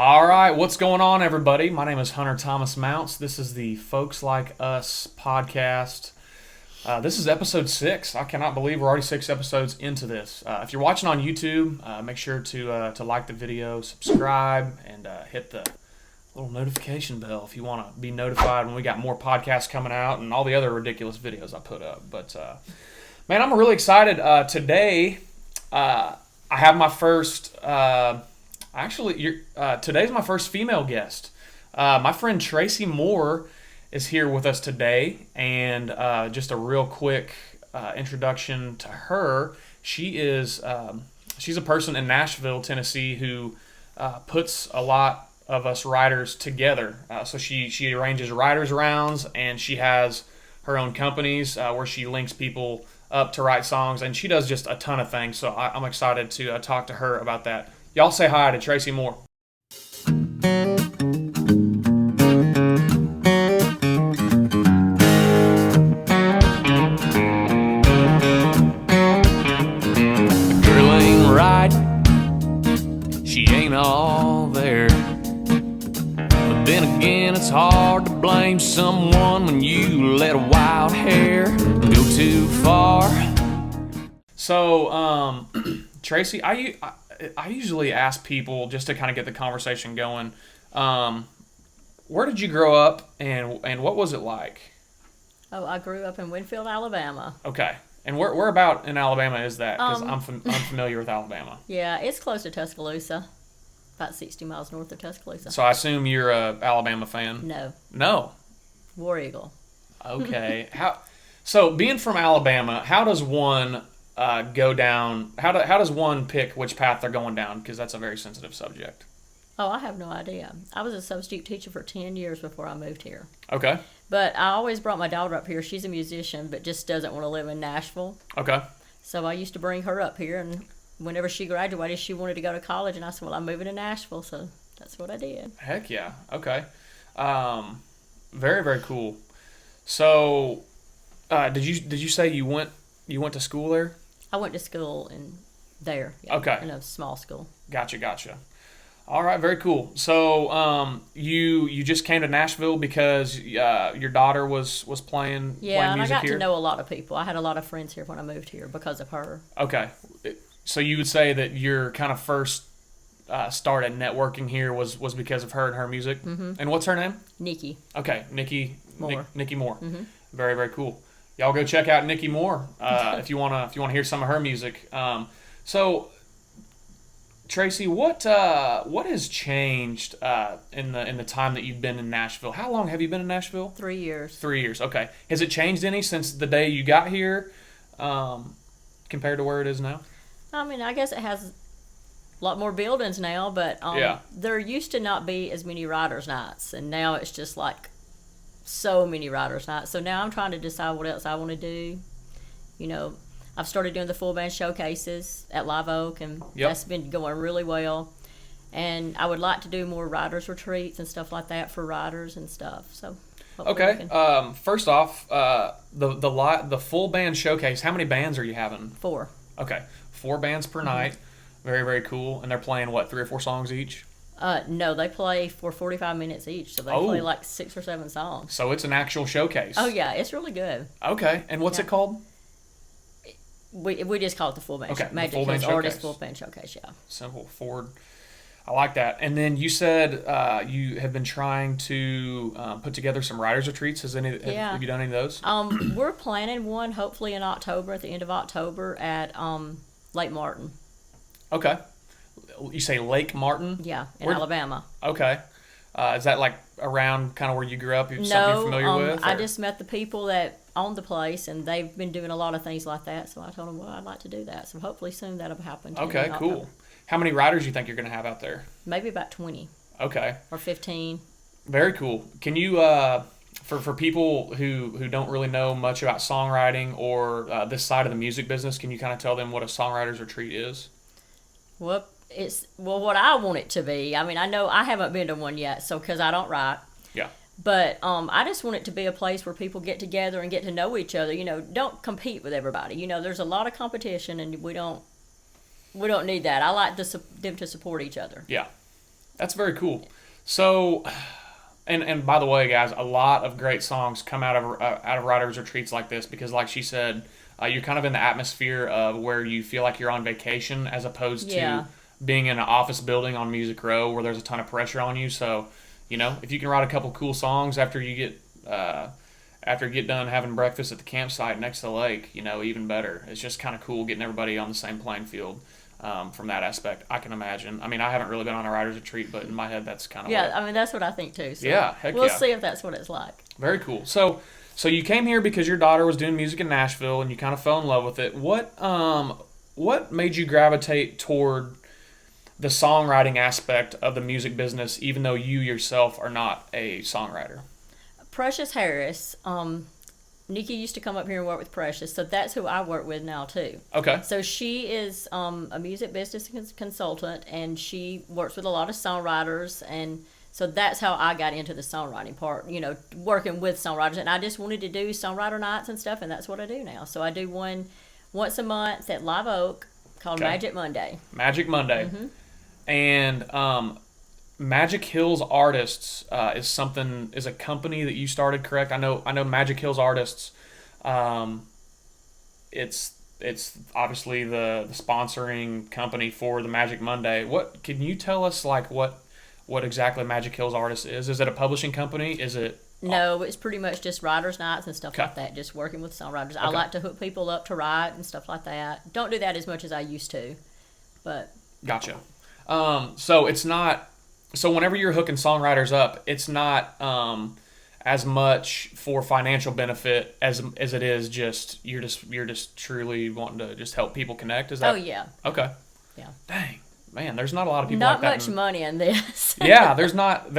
All right, what's going on, everybody? My name is Hunter Thomas Mounce. This is the Folks Like Us podcast. This is episode 6. I cannot believe we're already 6 episodes into this. If you're watching on YouTube, make sure to like the video, subscribe, and hit the little notification bell if you want to be notified when we got more podcasts coming out and all the other ridiculous videos I put up. But, man, I'm really excited. Today, I have my first... today's my first female guest. My friend Tracie Moore is here with us today, and just a real quick introduction to her. She's a person in Nashville, Tennessee, who puts a lot of us writers together. So she arranges writers rounds, and she has her own companies where she links people up to write songs, and she does just a ton of things. So I'm excited to talk to her about that. Y'all say hi to Tracie Moore. The girl ain't right, she ain't all there. But then again, it's hard to blame someone when you let a wild hair go too far. So, Tracie, I usually ask people just to kind of get the conversation going. Where did you grow up, and what was it like? Oh, I grew up in Winfield, Alabama. Okay, and where about in Alabama is that? Because I'm familiar with Alabama. Yeah, it's close to Tuscaloosa, about 60 miles north of Tuscaloosa. So I assume you're a Alabama fan. No. War Eagle. Okay. So being from Alabama, how does one go down? How does one pick which path they're going down? Because that's a very sensitive subject. Oh, I have no idea. I was a substitute teacher for 10 years before I moved here. Okay. But I always brought my daughter up here. She's a musician, but just doesn't want to live in Nashville. Okay. So I used to bring her up here, and whenever she graduated, she wanted to go to college, and I said, well, I'm moving to Nashville, so that's what I did. Heck yeah. Okay. Very, very cool. So, did you say you went to school there? I went to school there. Yeah, okay. In a small school. Gotcha. All right, very cool. So, you just came to Nashville because your daughter was playing Yeah, playing and music I got here? to know a lot of people. I had a lot of friends here when I moved here because of her. Okay. So you would say that your kind of first start at networking here was because of her and her music? Mm-hmm. And what's her name? Nikki. Okay, Nikki Moore. Nikki Moore. Mm-hmm. Very, very cool. Y'all go check out Nikki Moore if you wanna hear some of her music. So, Tracie, what has changed in the time that you've been in Nashville? How long have you been in Nashville? 3 years. 3 years. Okay. Has it changed any since the day you got here, compared to where it is now? I mean, I guess it has a lot more buildings now, but Yeah. There used to not be as many writers' nights, and now it's just like so many writers' nights. So now I'm trying to decide what else I want to do. You know, I've started doing the full band showcases at Live Oak, and that's been going really well. And I would like to do more writers' retreats and stuff like that for writers and stuff. So okay. First off, the full band showcase. How many bands are you having? 4. Okay, 4 bands per night. Very, very cool. And they're playing what, 3 or 4 songs each? No, they play for 45 minutes each, so they play like 6 or 7 songs. So it's an actual showcase. Oh yeah, it's really good. Okay, and what's it called? We just call it the full band. Okay, Magic full band Hills Artist showcase. Full Band Showcase. Yeah. Simple, forward. I like that. And then you said you have been trying to put together some writers retreats. Have you done any of those? We're planning one hopefully in October, at the end of October at Lake Martin. Okay. You say Lake Martin? Yeah, in Alabama. Okay. Is that like around kind of where you grew up? Something you're familiar with? I just met the people that own the place, and they've been doing a lot of things like that. So I told them, well, I'd like to do that. So hopefully soon that'll happen. Okay, cool. How many writers do you think you're going to have out there? Maybe about 20. Okay. Or 15. Very cool. Can you, for people who don't really know much about songwriting or this side of the music business, can you kind of tell them what a songwriter's retreat is? Well, it's what I want it to be. I mean, I know I haven't been to one yet, so because I don't write. Yeah. But I just want it to be a place where people get together and get to know each other. You know, don't compete with everybody. You know, there's a lot of competition, and we don't need that. I like them to support each other. Yeah, That's very cool. So, and by the way, guys, a lot of great songs come out of writers retreats like this because, like she said, you're kind of in the atmosphere of where you feel like you're on vacation as opposed Yeah. to being in an office building on Music Row where there's a ton of pressure on you. So, if you can write a couple cool songs after you get done having breakfast at the campsite next to the lake, even better. It's just kind of cool getting everybody on the same playing field. From that aspect, I can imagine. I mean, I haven't really been on a writer's retreat, but in my head, that's kind of Yeah, I mean, that's what I think too. So yeah, heck we'll yeah. see if that's what it's like. Very cool. So you came here because your daughter was doing music in Nashville, and you kind of fell in love with it. What made you gravitate toward the songwriting aspect of the music business, even though you yourself are not a songwriter? Precious Harris, Nikki used to come up here and work with Precious, so that's who I work with now too. Okay. So she is a music business consultant, and she works with a lot of songwriters, and so that's how I got into the songwriting part. Working with songwriters, and I just wanted to do songwriter nights and stuff, and that's what I do now. So I do one once a month at Live Oak called Magic Monday. Magic Monday, Mm-hmm. and Magic Hills Artists is a company that you started, correct? I know Magic Hills Artists. It's obviously the sponsoring company for the Magic Monday. What can you tell us what exactly Magic Hills Artists is? Is it a publishing company? Is it? No, it's pretty much just writers' nights and stuff Okay. like that. Just working with songwriters. I Okay. like to hook people up to write and stuff like that. Don't do that as much as I used to, but Gotcha. So it's not. So whenever you're hooking songwriters up, it's not as much for financial benefit as it is you're just truly wanting to just help people connect. Is that? oh yeah, Okay. yeah. Dang, man, there's not a lot of people Not like that. much money in this. Yeah, there's not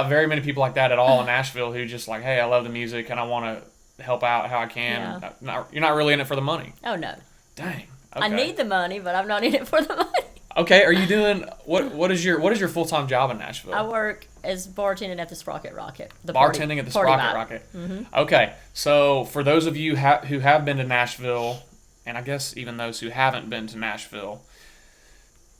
very many people like that at all in Nashville who just like, hey, I love the music and I want to help out how I can. Yeah. You're not really in it for the money. Oh no, Dang. I Okay. need the money, but I'm not in it for the money. Okay, are you doing what is your full-time job in Nashville? I work as bartending at the Sprocket Rocket. Bartending at the Sprocket Rocket. Mm-hmm. Okay, so for those of you who have been to Nashville, and I guess even those who haven't been to Nashville,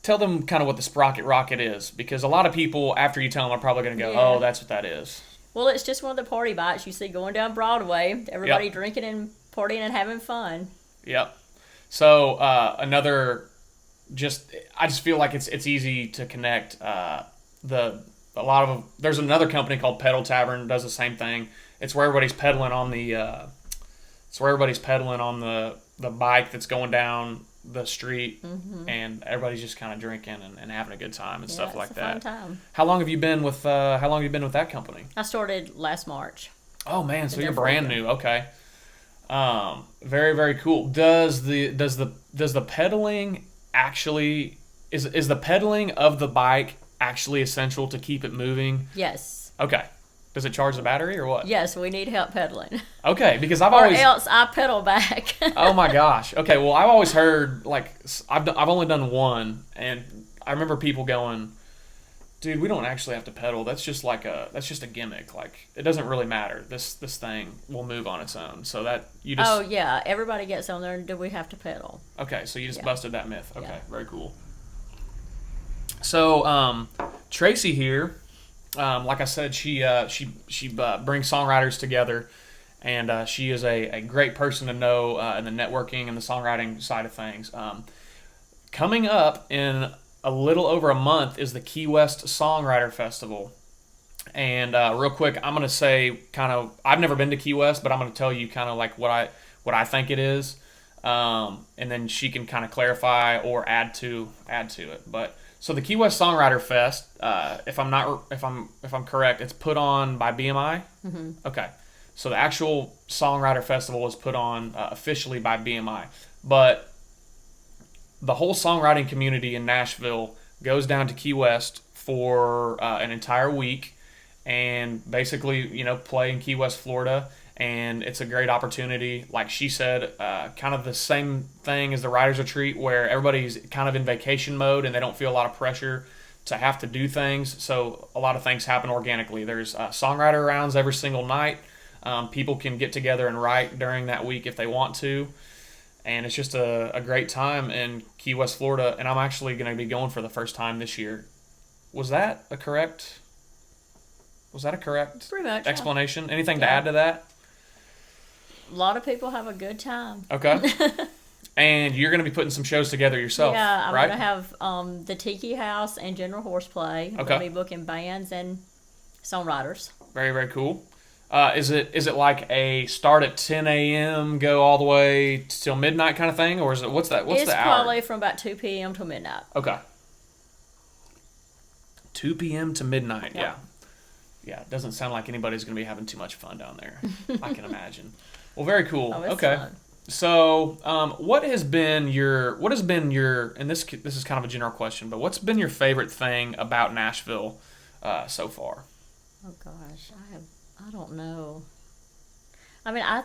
tell them kind of what the Sprocket Rocket is, because a lot of people, after you tell them, are probably going to go, Yeah. oh, that's what that is. Well, it's just one of the party bites you see going down Broadway. Everybody Yep. drinking and partying and having fun. Yep. So I just feel like it's easy to connect. There's another company called Pedal Tavern does the same thing. It's where everybody's pedaling on the bike that's going down the street, and everybody's just kind of drinking and having a good time and stuff Yeah, like it's a that. fun time. How long have you been with that company? I started last March. Oh man, so Been you're there for a brand year. new. Okay. Very, very cool. Does the pedaling actually is the pedaling of the bike actually essential to keep it moving? Yes. Okay. Does it charge the battery or what? Yes, we need help pedaling. Okay, because I've Or always else I pedal back. oh my gosh. Okay, well I've always heard I've only done one, and I remember people going, dude, we don't actually have to pedal. That's just a gimmick. Like it doesn't really matter. This thing will move on its own. So that you just Oh, yeah. Everybody gets on there and do we have to pedal? okay. So you just Yeah. busted that myth. Okay, Yeah. very cool. So Tracie here, like I said, she brings songwriters together, and she is a great person to know in the networking and the songwriting side of things. Coming up in a little over a month is the Key West Songwriter Festival. And real quick, I'm going to say I've never been to Key West, but I'm going to tell you kind of like what I think it is. And then she can kind of clarify or add to it. But so the Key West Songwriter Fest, if I'm correct, it's put on by BMI. Mm-hmm. Okay. So the actual Songwriter Festival is put on officially by BMI, but the whole songwriting community in Nashville goes down to Key West for an entire week and basically, play in Key West, Florida. And it's a great opportunity. Like she said, kind of the same thing as the Writers Retreat, where everybody's kind of in vacation mode and they don't feel a lot of pressure to have to do things. So a lot of things happen organically. There's songwriter rounds every single night. People can get together and write during that week if they want to. And it's just a great time in Key West, Florida. And I'm actually going to be going for the first time this year. Was that a correct? Pretty much. Yeah. Explanation? Anything to Yeah. add to that? A lot of people have a good time. Okay. And you're going to be putting some shows together yourself, Yeah, I'm right? going to have the Tiki House and General Horseplay. I'm Okay. going to be booking bands and songwriters. Very, very cool. Is it like a start at 10 a.m., go all the way till midnight kind of thing, or is it what's the hour? It's probably from about 2 p.m. till midnight. Okay. 2 p.m. to midnight. Yeah. Yeah. It doesn't sound like anybody's going to be having too much fun down there. I can imagine. Well, very cool. Oh, it's Okay. fun. So, what has been your, and this is kind of a general question, but what's been your favorite thing about Nashville so far? Oh gosh, I don't know. I mean, I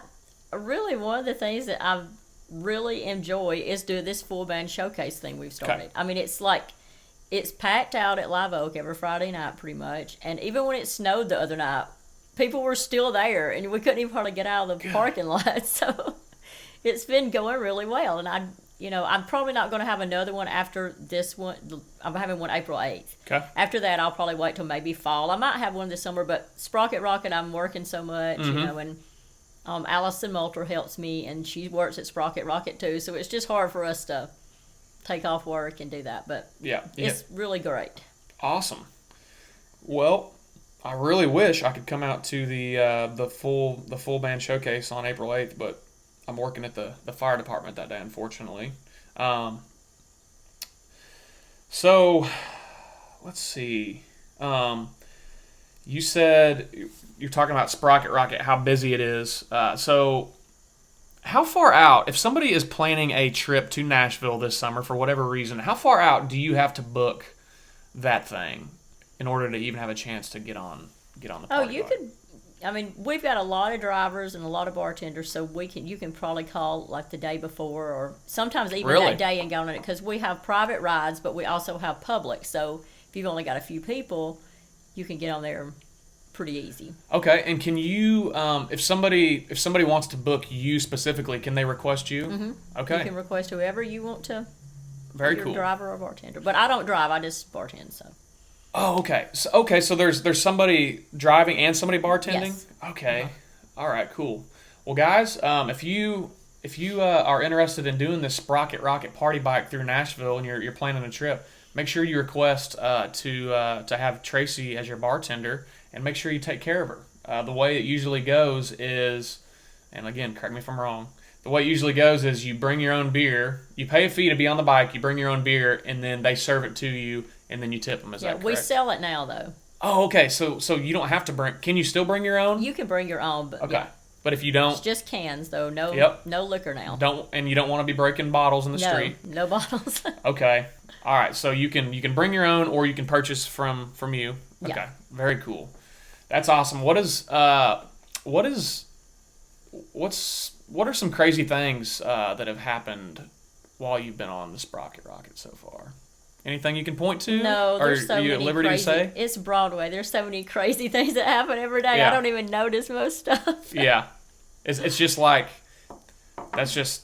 really one of the things that I really enjoy is doing this full band showcase thing we've started. Okay. I mean, it's packed out at Live Oak every Friday night pretty much, and even when it snowed the other night, people were still there, and we couldn't even hardly get out of the parking lot. So it's been going really well, and I'm probably not going to have another one after this one. I'm having one April 8th. Okay. After that, I'll probably wait till maybe fall. I might have one this summer, but Sprocket Rocket, I'm working so much, and Allison Moulter helps me, and she works at Sprocket Rocket too, so it's just hard for us to take off work and do that, but it's really great. Awesome. Well, I really wish I could come out to the full band showcase on April 8th, but I'm working at the fire department that day, unfortunately. So, let's see. You said you're talking about Sprocket Rocket, how busy it is. So, how far out, if somebody is planning a trip to Nashville this summer for whatever reason, how far out do you have to book that thing in order to even have a chance to get on the party Oh, you bike? could. I mean, we've got a lot of drivers and a lot of bartenders, so you can probably call like the day before, or sometimes even Really? that day and go on it, because we have private rides, but we also have public. So if you've only got a few people, you can get on there pretty easy. Okay, and can you, if somebody wants to book you specifically, can they request you? Mm-hmm. Okay, You can request whoever you want to. very Your cool. driver or bartender, but I don't drive. I just bartend. So Oh, okay. So there's somebody driving and somebody bartending. Yes. Okay, all right, cool. Well, guys, if you are interested in doing this Sprocket Rocket party bike through Nashville and you're planning a trip, make sure you request to have Tracie as your bartender, and make sure you take care of her. The way it usually goes is, and again, correct me if I'm wrong, the way it usually goes is you bring your own beer, you pay a fee to be on the bike, you bring your own beer, and then they serve it to you, and then you tip them. Is that correct? we sell it now though. Oh, okay. So you don't have to bring. Can you still bring your own? You can bring your own, but Okay. yeah, But if you don't, it's just cans though. No, Yep. no liquor now. and you don't want to be breaking bottles in the street. No bottles. Okay. All right. So you can bring your own, or you can purchase from you. Okay. Yeah. Very cool. That's awesome. What are some crazy things that have happened while you've been on the Sprocket Rocket so far? Anything you can point to? No, there's Or so are you many at liberty crazy. to say? It's Broadway. There's so many crazy things that happen every day. Yeah. I don't even notice most stuff. Yeah. It's just like that's just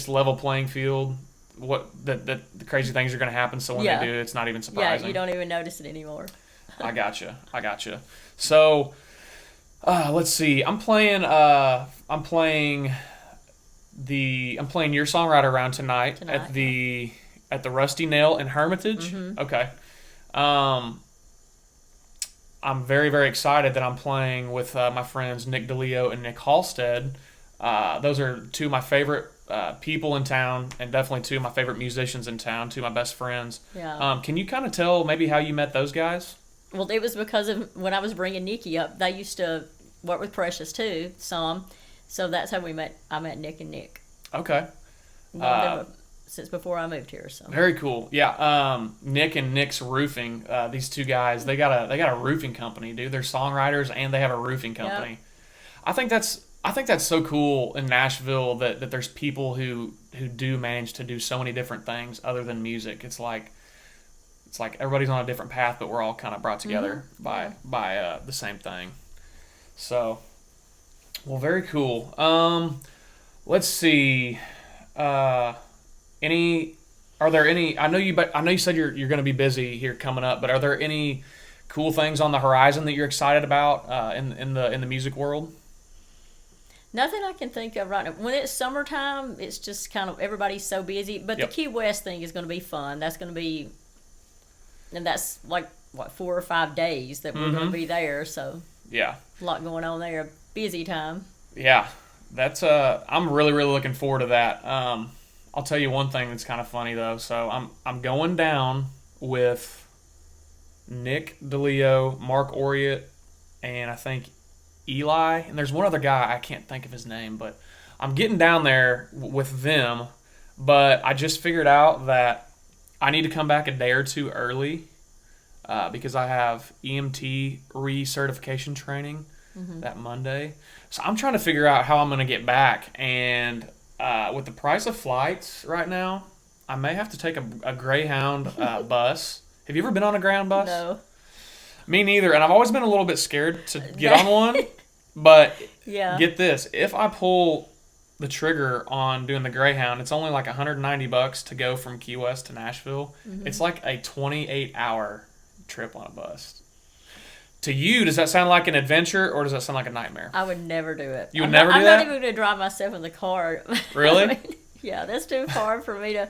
level playing field. What the crazy things are going to happen, so when Yeah. they do, it's not even Yeah, surprising. you don't even notice it anymore. I gotcha. So, let's see. I'm playing your songwriter round tonight at the Rusty Nail in Hermitage. Mm-hmm. Okay. I'm very, very excited that I'm playing with my friends Nick DeLeo and Nick Halstead. Those are two of my favorite people in town, and definitely two of my favorite musicians in town, two of my best friends. Yeah. Can you kind of tell maybe how you met those guys? Well, it was because of when I was bringing Nikki up. They used to work with Precious too, some. So that's how I met Nick and Nick. Okay. Known them since before I moved here. So Very cool. Yeah. Nick and Nick's Roofing. These two guys, they got a roofing company, dude. They're songwriters and they have a roofing company. Yep. I think that's so cool in Nashville that there's people who do manage to do so many different things other than music. It's like everybody's on a different path, but we're all kind of brought together by the same thing. So, well, very cool. Let's see. Any Are there any? I know you said you're going to be busy here coming up, but are there any cool things on the horizon that you're excited about in the music world? Nothing I can think of right now. When it's summertime, it's just kind of everybody's so busy. But Yep. the Key West thing is going to be fun. That's going to be, and that's like what 4 or 5 days that we're going to be there. So Yeah. a lot going on there. Busy time. Yeah, that's I'm really looking forward to that. I'll tell you one thing that's kind of funny though. So I'm going down with Nick DeLeo, Mark Oriot, and I think Eli, and there's one other guy I can't think of his name, but I'm getting down there with them. But I just figured out that I need to come back a day or two early because I have EMT recertification training that Monday. So I'm trying to figure out how I'm going to get back. And with the price of flights right now, I may have to take a Greyhound bus. Have you ever been on a Greyhound bus? No. Me neither. And I've always been a little bit scared to get on one. But Yeah. get this. If I pull the trigger on doing the Greyhound, it's only like $190 to go from Key West to Nashville. It's like a 28-hour trip on a bus. To you, does that sound like an adventure or does that sound like a nightmare? I would never do it. You would never do I'm that? not even going to drive myself in the car. Really? I mean, yeah, that's too far for me to.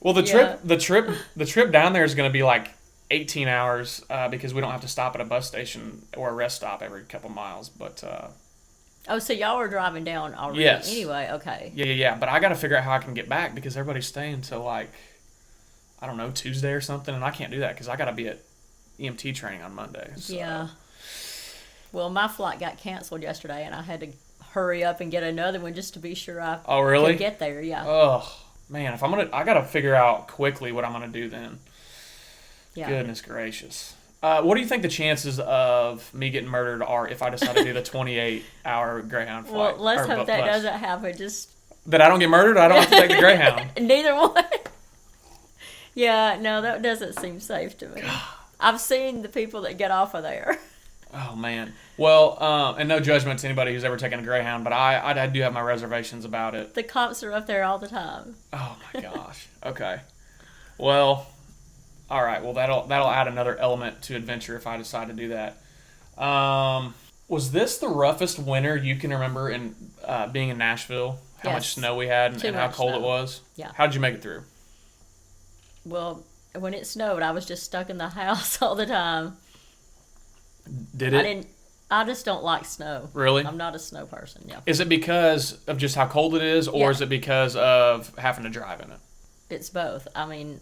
Well, the Yeah. trip down there is going to be like 18 hours because we don't have to stop at a bus station or a rest stop every couple miles. But Oh, so y'all were driving down already? Yes. Anyway, okay. yeah. But I got to figure out how I can get back because everybody's staying till like, I don't know, Tuesday or something, and I can't do that because I got to be at EMT training on Monday. So. Yeah. Well, my flight got canceled yesterday, and I had to hurry up and get another one just to be sure I Oh, really? could get there. Yeah. Oh man, I got to figure out quickly what I'm gonna do then. Yeah. Goodness gracious. What do you think the chances of me getting murdered are if I decide to do the 28-hour Greyhound flight? Well, let's or hope that bus? doesn't happen. Just That I don't get murdered? I don't have to take the Greyhound. neither one. Yeah, no, that doesn't seem safe to me. I've seen the people that get off of there. Oh, man. Well, and no judgment to anybody who's ever taken a Greyhound, but I do have my reservations about it. The cops are up there all the time. Oh, my gosh. Okay. Well, all right. Well, that'll add another element to adventure if I decide to do that. Was this the roughest winter you can remember in being in Nashville? How much Yes. snow we had and how much cold snow. it was? Yeah. How did you make it through? Well, when it snowed, I was just stuck in the house all the time. Did it? I just don't like snow. Really? I'm not a snow person, yeah. Is it because of just how cold it is, or Yeah. is it because of having to drive in it? It's both. I mean,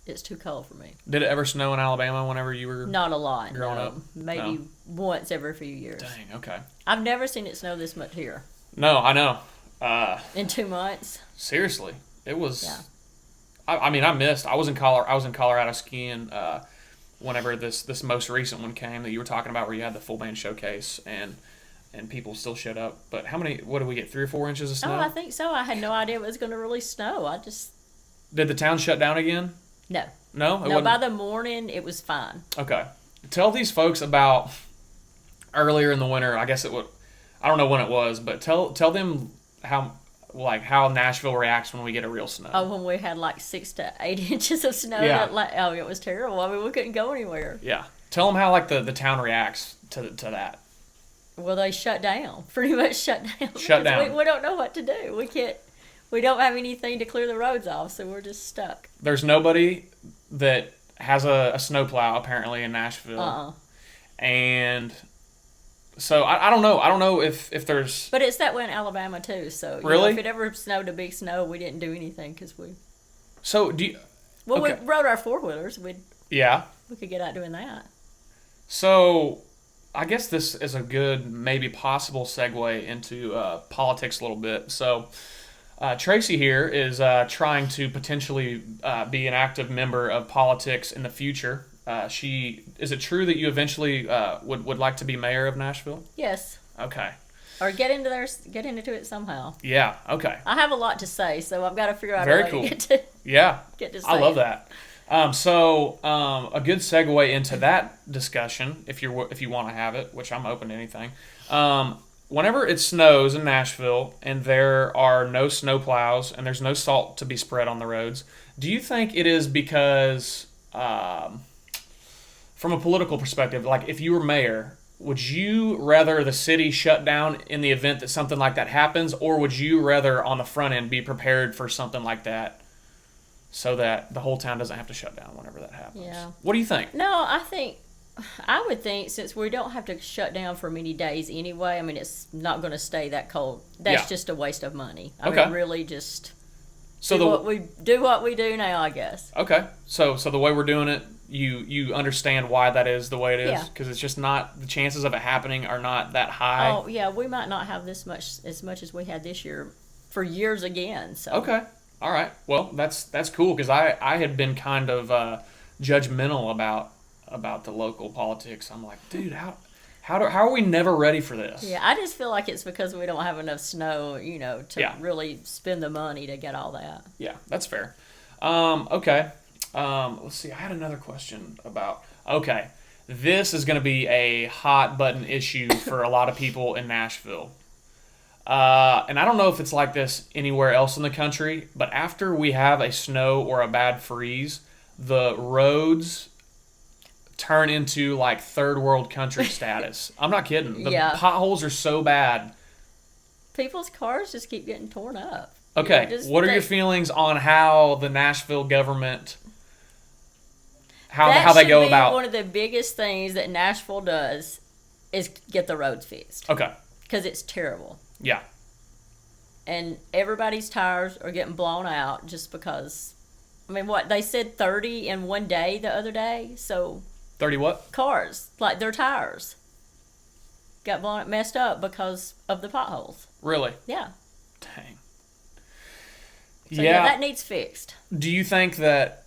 it's too cold for me. Did it ever snow in Alabama whenever you were Not a lot. growing no. up? Maybe No. once every few years. Dang, okay. I've never seen it snow this much here. No, I know. In 2 months. Seriously, it was. Yeah. I mean, I missed. I was in Colorado skiing whenever this most recent one came that you were talking about, where you had the full band showcase and people still showed up. But how many? What did we get? 3 or 4 inches of snow? Oh, I think so. I had no idea it was going to really snow. Did the town shut down again? No. No, No, by the morning, it was fine. Okay. Tell these folks about earlier in the winter. I guess it would. I don't know when it was, but tell them how Nashville reacts when we get a real snow. Oh, when we had like 6 to 8 inches of snow. Yeah. It was terrible. I mean, we couldn't go anywhere. Yeah. Tell them how the town reacts to that. Well, they shut down. Pretty much shut down. Shut Because down. We don't know what to do. We don't have anything to clear the roads off, so we're just stuck. There's nobody that has a snowplow apparently in Nashville. And so I don't know. I don't know if there's. But it's that way in Alabama too. So Really? if it ever snowed a big snow, we didn't do anything because we. So do you? Well, Okay. we rode our 4-wheelers. Yeah. We could get out doing that. So I guess this is a good, maybe possible segue into politics a little bit. So Tracie here is trying to potentially be an active member of politics in the future. Is it true that you eventually would like to be mayor of Nashville? Yes. Okay. Or get into it somehow. Yeah. Okay. I have a lot to say, so I've got to figure out Very a way cool. to get to Yeah. say I love it. that. So a good segue into that discussion, if you want to have it, which I'm open to anything. whenever it snows in Nashville and there are no snow plows and there's no salt to be spread on the roads, do you think it is because, from a political perspective, like if you were mayor, would you rather the city shut down in the event that something like that happens, or would you rather on the front end be prepared for something like that so that the whole town doesn't have to shut down whenever that happens? Yeah. What do you think? No, I would think since we don't have to shut down for many days anyway, I mean, it's not going to stay that cold. That's just a waste of money. I mean, really just do what we do now, I guess. Okay. So the way we're doing it, you understand why that is the way it is? Because it's just not, the chances of it happening are not that high. Oh, yeah, we might not have as much as we had this year for years again. So. Okay. All right. Well, that's cool, because I had been kind of judgmental about the local politics. I'm like, dude, how are we never ready for this? Yeah, I just feel like it's because we don't have enough snow, to really spend the money to get all that. Yeah, that's fair. Okay. Let's see. I had another question about. Okay, this is going to be a hot button issue for a lot of people in Nashville. And I don't know if it's like this anywhere else in the country, but after we have a snow or a bad freeze, the roads turn into like third world country status. I'm not kidding. The potholes are so bad. People's cars just keep getting torn up. Okay, what are your feelings on how the Nashville government, how they go about? One of the biggest things that Nashville does is get the roads fixed. Okay. Because it's terrible. Yeah. And everybody's tires are getting blown out just because. I mean, what they said 30 in one day the other day, so. 30 what? Cars, like their tires, got messed up because of the potholes. Really? Yeah. Dang. So that needs fixed. Do you think that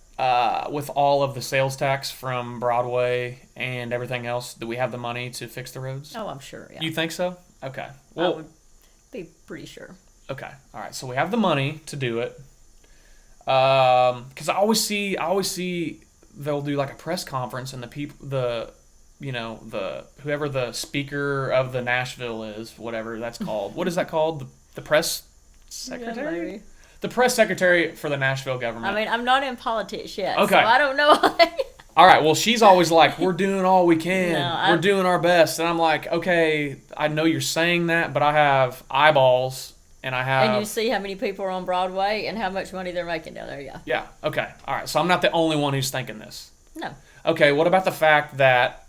with all of the sales tax from Broadway and everything else, that we have the money to fix the roads? Oh, I'm sure, yeah. You think so? Okay. Well, I would be pretty sure. Okay. All right. So we have the money to do it. Because I always see they'll do like a press conference, and whoever the speaker of the Nashville is, whatever that's called. What is that called? The press secretary? Yeah, maybe. The press secretary for the Nashville government. I mean, I'm not in politics yet, okay. So I don't know. All right, well, she's always like, we're doing all we can. No, we're doing our best. And I'm like, okay, I know you're saying that, but I have eyeballs, and I have... And you see how many people are on Broadway and how much money they're making down there, yeah. Yeah, okay. All right, so I'm not the only one who's thinking this. No. Okay, what about the fact that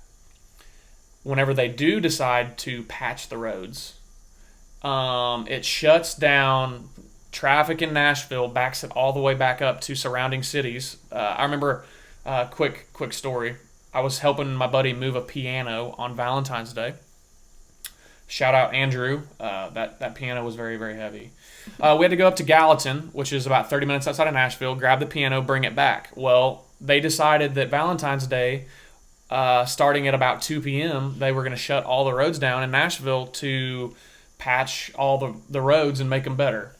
whenever they do decide to patch the roads, it shuts down traffic in Nashville, backs it all the way back up to surrounding cities. I remember, quick story. I was helping my buddy move a piano on Valentine's Day. Shout out Andrew. That piano was very, very heavy. We had to go up to Gallatin, which is about 30 minutes outside of Nashville, grab the piano, bring it back. Well, they decided that Valentine's Day, starting at about 2 p.m., they were going to shut all the roads down in Nashville to patch all the roads and make them better.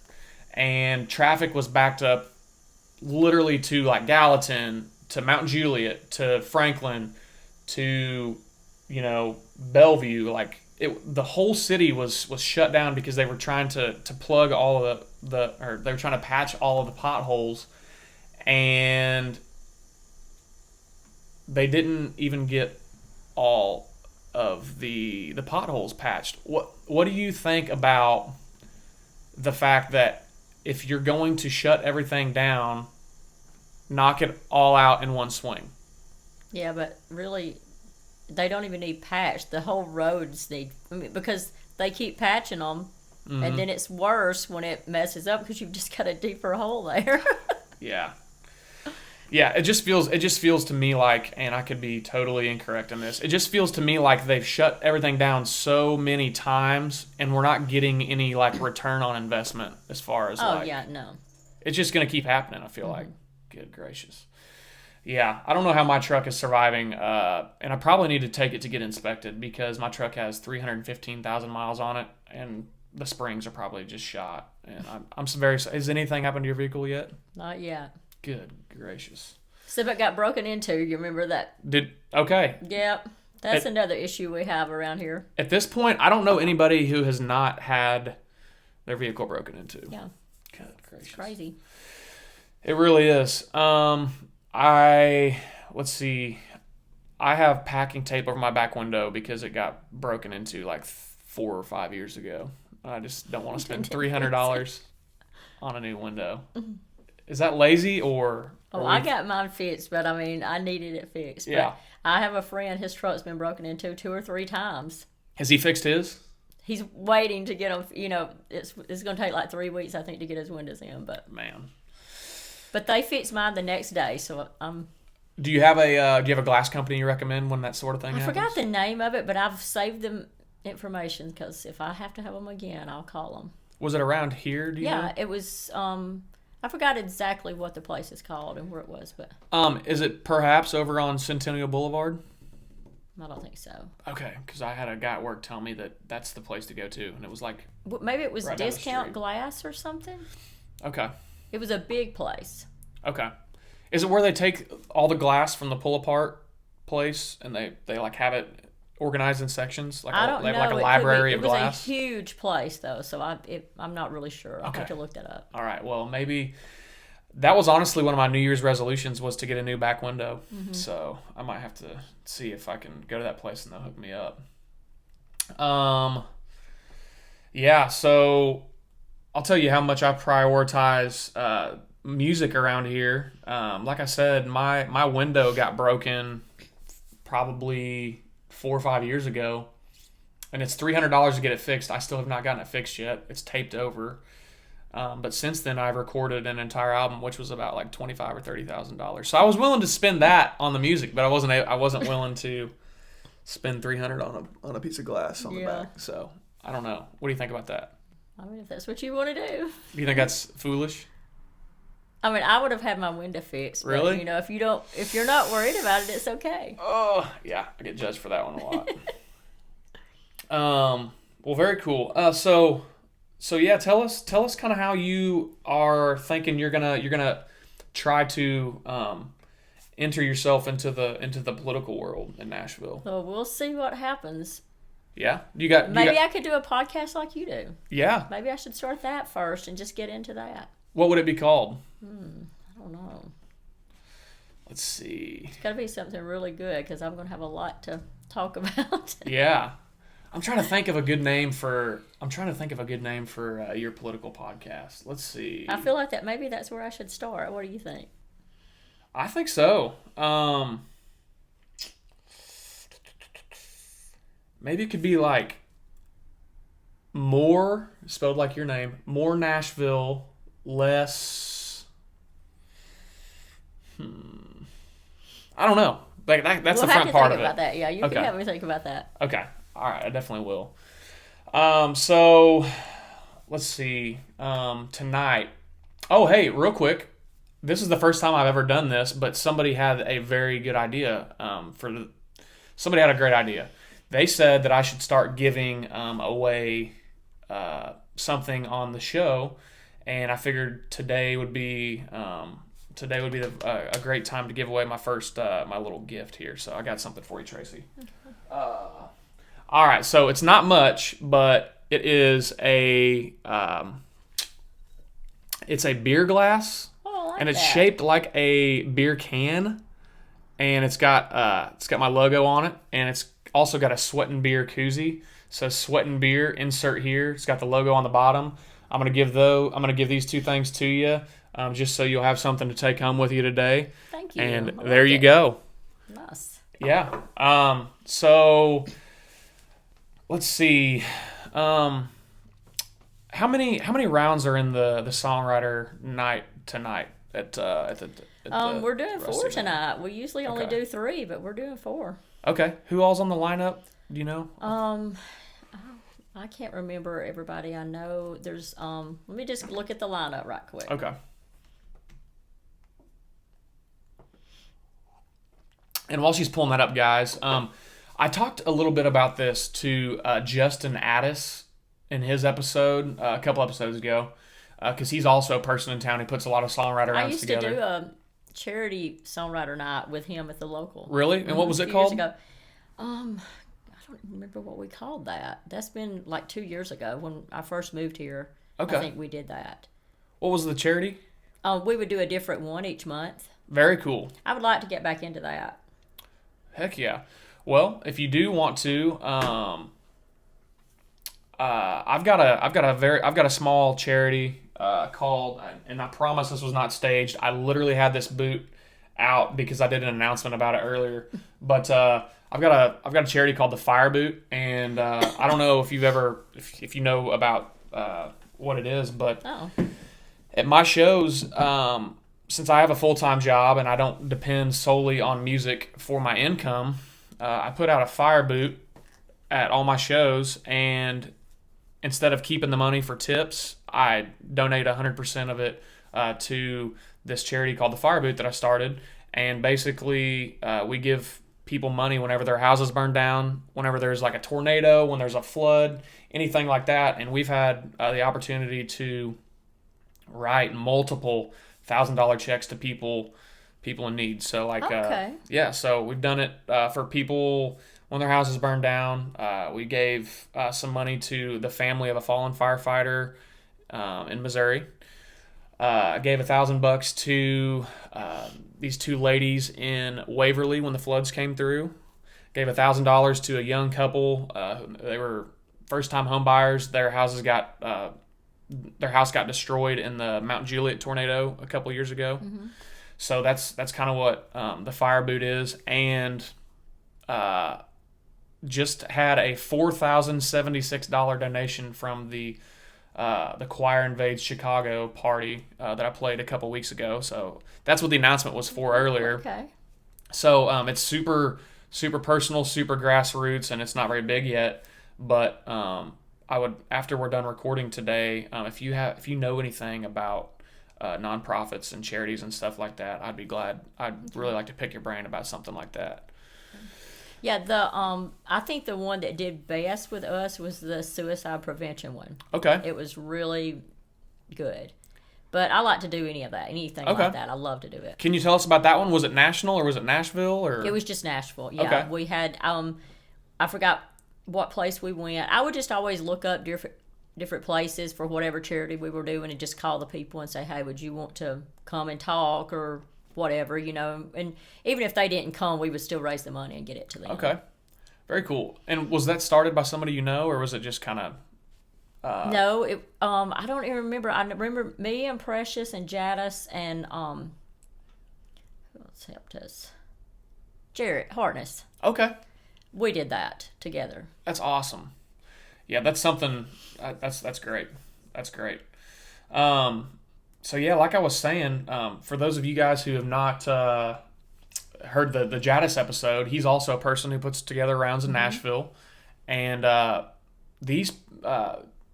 And traffic was backed up literally to like Gallatin, to Mount Juliet, to Franklin, to Bellevue. Like the whole city was shut down because they were trying to plug all of or they were trying to patch all of the potholes, and they didn't even get all of the potholes patched. What do you think about the fact that if you're going to shut everything down, knock it all out in one swing? Yeah, but really, they don't even need patched. The whole roads need, because they keep patching them, mm-hmm. and then it's worse when it messes up because you've just got a deeper hole there. Yeah, it just feels to me like, and I could be totally incorrect in this, it just feels to me like they've shut everything down so many times, and we're not getting any like return on investment as far as no. It's just going to keep happening, I feel mm-hmm. like. Good gracious. Yeah, I don't know how my truck is surviving, and I probably need to take it to get inspected because my truck has 315,000 miles on it, and the springs are probably just shot. And I'm very. Has anything happened to your vehicle yet? Not yet. Good gracious. So if it got broken into, you remember that? Okay. Yep. That's another issue we have around here. At this point, I don't know anybody who has not had their vehicle broken into. Yeah. Good gracious. It's crazy. It really is. Let's see. I have packing tape over my back window because it got broken into like 4 or 5 years ago. I just don't want to spend $300 on a new window. Is that lazy or? Oh, I got mine fixed, but I mean, I needed it fixed. Yeah. But I have a friend, his truck's been broken into 2 or 3 times. Has he fixed his? He's waiting to get them, it's going to take like 3 weeks, I think, to get his windows in. Man. But they fixed mine the next day, so Do you have a glass company you recommend when that sort of thing happens? I forgot the name of it, but I've saved them information because if I have to have them again, I'll call them. Was it around here? Do you know? It was. I forgot exactly what the place is called and where it was, but is it perhaps over on Centennial Boulevard? I don't think so. Okay, because I had a guy at work tell me that that's the place to go to, and it was like maybe it was right down the Discount street. Glass or something. Okay. It was a big place. Okay. Is it where they take all the glass from the pull apart place and they like have it organized in sections? Like I don't know. Like a library of glass? It was a huge place, though, so I'm not really sure. I'll have to look that up. All right. Well, maybe that was honestly one of my New Year's resolutions was to get a new back window. Mm-hmm. So I might have to see if I can go to that place and they'll hook me up. Yeah. So I'll tell you how much I prioritize music around here. Like I said, my window got broken probably 4 or 5 years ago, and it's $300 to get it fixed. I still have not gotten it fixed yet. It's taped over. But since then, I've recorded an entire album, which was about like $25,000 or $30,000. So I was willing to spend that on the music, but I wasn't willing to spend $300 on a piece of glass on the back. So I don't know. What do you think about that? I mean, if that's what you want to do. Do you think that's foolish? I mean, I would have had my window fixed. Really? But, if you're not worried about it, it's okay. Oh, yeah. I get judged for that one a lot. Well, very cool. So yeah, tell us kind of how you are thinking you're gonna try to enter yourself into the political world in Nashville. Well, we'll see what happens. Yeah, I could do a podcast like you do. Yeah. Maybe I should start that first and just get into that. What would it be called? I don't know. Let's see. It's got to be something really good because I'm going to have a lot to talk about. Yeah. I'm trying to think of a good name for your political podcast. Let's see. I feel like maybe that's where I should start. What do you think? I think so. Maybe it could be like more, spelled like your name, more Nashville, less. I don't know. Like that's the front part of it. We'll have to think about that. Yeah, you can have me think about that. Okay. All right. I definitely will. So let's see. Tonight. Oh, hey, real quick. This is the first time I've ever done this, but somebody had a very good idea. Somebody had a great idea. They said that I should start giving away something on the show, and I figured today would be a great time to give away my first my little gift here. So I got something for you, Tracie. All right, so it's not much, but it is it's a beer glass, and it's shaped like a beer can, and it's got my logo on it, and it's also got a Sweatin' Beer koozie. So Sweatin' Beer, insert here. It's got the logo on the bottom. I'm gonna give these two things to you, just so you'll have something to take home with you today. Thank you. And there you go. Nice. Yeah. So let's see. How many rounds are in the Songwriter night tonight at the we're doing 4 tonight. We usually only do 3, but we're doing 4. Okay. Who all's on the lineup? Do you know? I can't remember everybody. I know there's let me just look at the lineup right quick. Okay. And while she's pulling that up, guys, I talked a little bit about this to Justin Addis in his episode a couple episodes ago, because he's also a person in town. He puts a lot of songwriter rounds together. I used to do a charity songwriter night with him at the local. Really? And what was it called? Years ago. I don't remember what we called that. That's been like 2 years ago when I first moved here. Okay. I think we did that. What was the charity? We would do a different one each month. Very cool. I would like to get back into that. Heck yeah. Well, if you do want to, I've got a small charity called, and I promise this was not staged. I literally had this boot out because I did an announcement about it earlier. But I've got a charity called the Fire Boot, and I don't know if if you know about what it is, but at my shows, since I have a full-time job and I don't depend solely on music for my income, I put out a fire boot at all my shows, and instead of keeping the money for tips, I donate 100% of it to this charity called the Fire Boot that I started. And basically, we give people money whenever their houses burn down, whenever there's like a tornado, when there's a flood, anything like that. And we've had the opportunity to write multiple $1,000 checks to people in need. So like, so we've done it for people when their houses burned down. We gave some money to the family of a fallen firefighter in Missouri. I gave $1,000 to these two ladies in Waverly when the floods came through. Gave $1,000 to a young couple. They were first-time home buyers. Their house got destroyed in the Mount Juliet tornado a couple years ago. Mm-hmm. So that's kind of what the Fire Boot is, and just had a $4,076 donation from the Choir Invades Chicago party that I played a couple weeks ago. So that's what the announcement was for earlier. Okay. So it's super, super personal, super grassroots, and it's not very big yet. But I would, after we're done recording today, if you know anything about nonprofits and charities and stuff like that, I'd be glad. I'd really like to pick your brain about something like that. Yeah, I think the one that did best with us was the suicide prevention one. Okay. It was really good. But I like to do anything like that. I love to do it. Can you tell us about that one? Was it national or was it Nashville? Or it was just Nashville. Yeah. Okay. We had I forgot what place we went. I would just always look up different places for whatever charity we were doing and just call the people and say, hey, would you want to come and talk or whatever, and even if they didn't come, we would still raise the money and get it to them. Okay. Very cool. And was that started by somebody you know, or was it just kind of No, I don't even remember. I remember me and Precious and Jadis and who else helped us? Jarrett Hartness. Okay. We did that together. That's awesome. Yeah, that's something. That's great. That's great. So yeah, like I was saying, for those of you guys who have not heard the Jadis episode, he's also a person who puts together rounds in Nashville, and these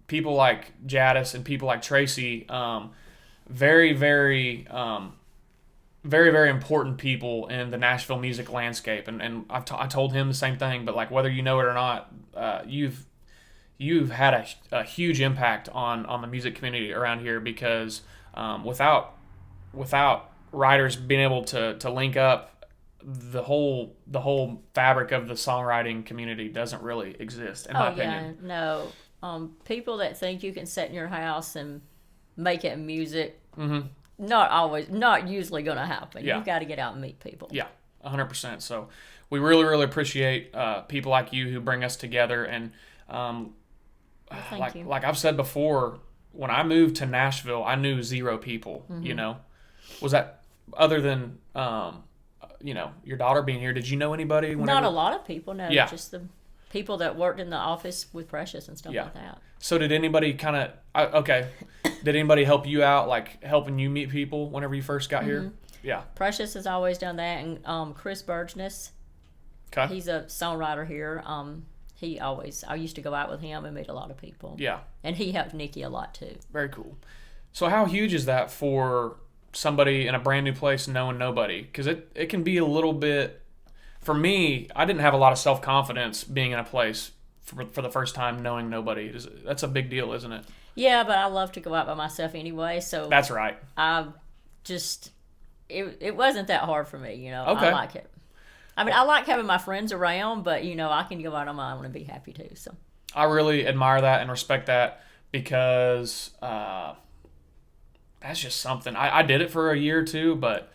people like Jadis and people like Tracie, very, very, very, very important people in the Nashville music landscape, and I told him the same thing. But like, whether you know it or not, you've had a huge impact on the music community around here, because without writers being able to link up, the whole fabric of the songwriting community doesn't really exist, in my opinion. No. People that think you can sit in your house and make it music, not usually going to happen. Yeah. You've got to get out and meet people. Yeah, 100%. So we really, really appreciate people like you who bring us together. And thank you. Like I've said before, when I moved to Nashville, I knew zero people. Was that other than your daughter being here? Did you know anybody? Not a lot of people. No, yeah. Just the people that worked in the office with Precious and stuff like that. So did anybody did anybody help you out, like helping you meet people whenever you first got here? Yeah. Precious has always done that, and Chris Burgess, he's a songwriter here. I used to go out with him and meet a lot of people. Yeah. And he helped Nikki a lot too. Very cool. So how huge is that for somebody in a brand new place knowing nobody? Because it can be a little bit, for me, I didn't have a lot of self-confidence being in a place for the first time knowing nobody. That's a big deal, isn't it? Yeah, but I love to go out by myself anyway, so that's right. I just it wasn't that hard for me, Okay. I like it. I mean, I like having my friends around, but I can go out on my own and be happy too. So I really admire that and respect that because that's just something. I did it for a year or two, but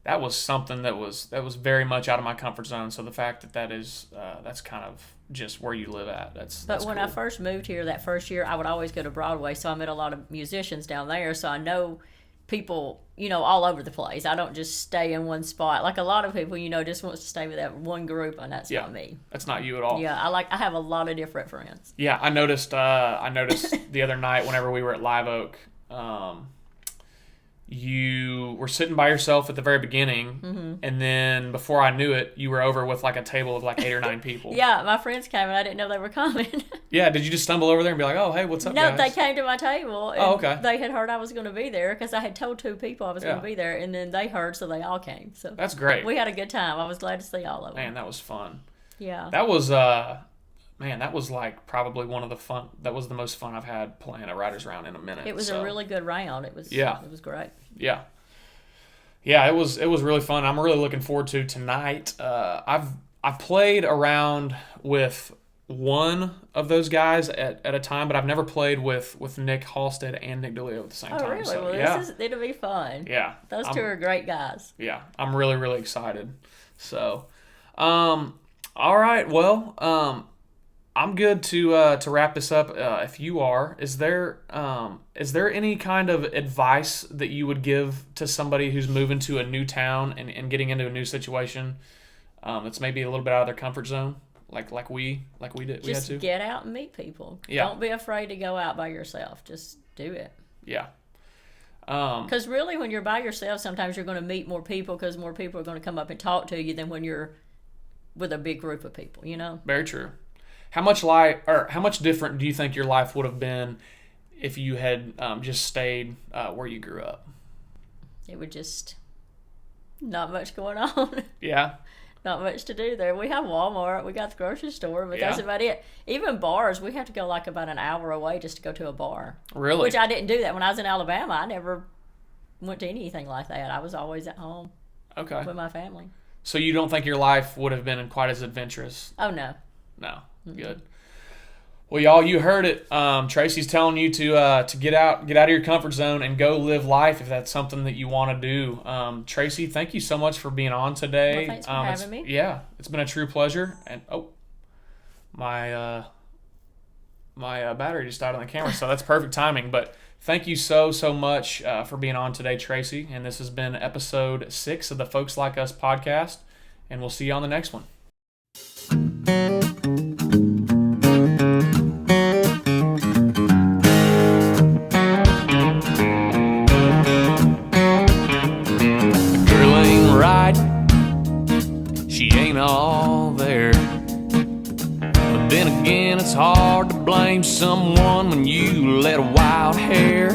that was something that was very much out of my comfort zone. So the fact that is that's kind of just where you live at. That's when cool. I first moved here that first year, I would always go to Broadway, so I met a lot of musicians down there. So I know people, all over the place. I don't just stay in one spot. Like a lot of people, just wants to stay with that one group, and that's not me. That's not you at all. Yeah, I have a lot of different friends. Yeah, I noticed the other night whenever we were at Live Oak, you were sitting by yourself at the very beginning, and then before I knew it, you were over with like a table of like 8 or 9 people. Yeah, my friends came and I didn't know they were coming. Yeah, did you just stumble over there and be like, "Oh, hey, what's up, No, guys?" they came to my table. And okay. They had heard I was going to be there because I had told 2 people I was going to be there, and then they heard, so they all came. So that's great. We had a good time. I was glad to see all of them. Man, that was fun. Yeah. That was that was like probably that was the most fun I've had playing a writer's round in a minute. It was a really good round. It was great. Yeah. Yeah, it was really fun. I'm really looking forward to tonight. I've played around with one of those guys at a time, but I've never played with Nick Halstead and Nick DeLeo at the same time. Oh, really? So, Well, it'll be fun. Yeah. Those 2 are great guys. Yeah, I'm really, really excited. So, all right. Well, I'm good to wrap this up. If you are, is there any kind of advice that you would give to somebody who's moving to a new town and getting into a new situation that's maybe a little bit out of their comfort zone, like we did? Just get out and meet people. Yeah. Don't be afraid to go out by yourself. Just do it. Yeah. Because really, when you're by yourself, sometimes you're going to meet more people because more people are going to come up and talk to you than when you're with a big group of people. Very true. How much different do you think your life would have been if you had just stayed where you grew up? It would just not much going on. Yeah. Not much to do there. We have Walmart, we got the grocery store, but that's about it. Even bars, we have to go like about an hour away just to go to a bar. Really? Which I didn't do that when I was in Alabama. I never went to anything like that. I was always at home. Okay. With my family. So you don't think your life would have been quite as adventurous? Oh, no. No. Good. Well, y'all, you heard it. Tracie's telling you to get out of your comfort zone and go live life if that's something that you want to do. Tracie, thank you so much for being on today. Well, thanks for having me. Yeah, it's been a true pleasure. And my battery just died on the camera, so that's perfect timing. But thank you so much for being on today, Tracie. And this has been episode 6 of the Folks Like Us podcast, and we'll see you on the next one. She ain't all there. But then again, it's hard to blame someone when you let a wild hair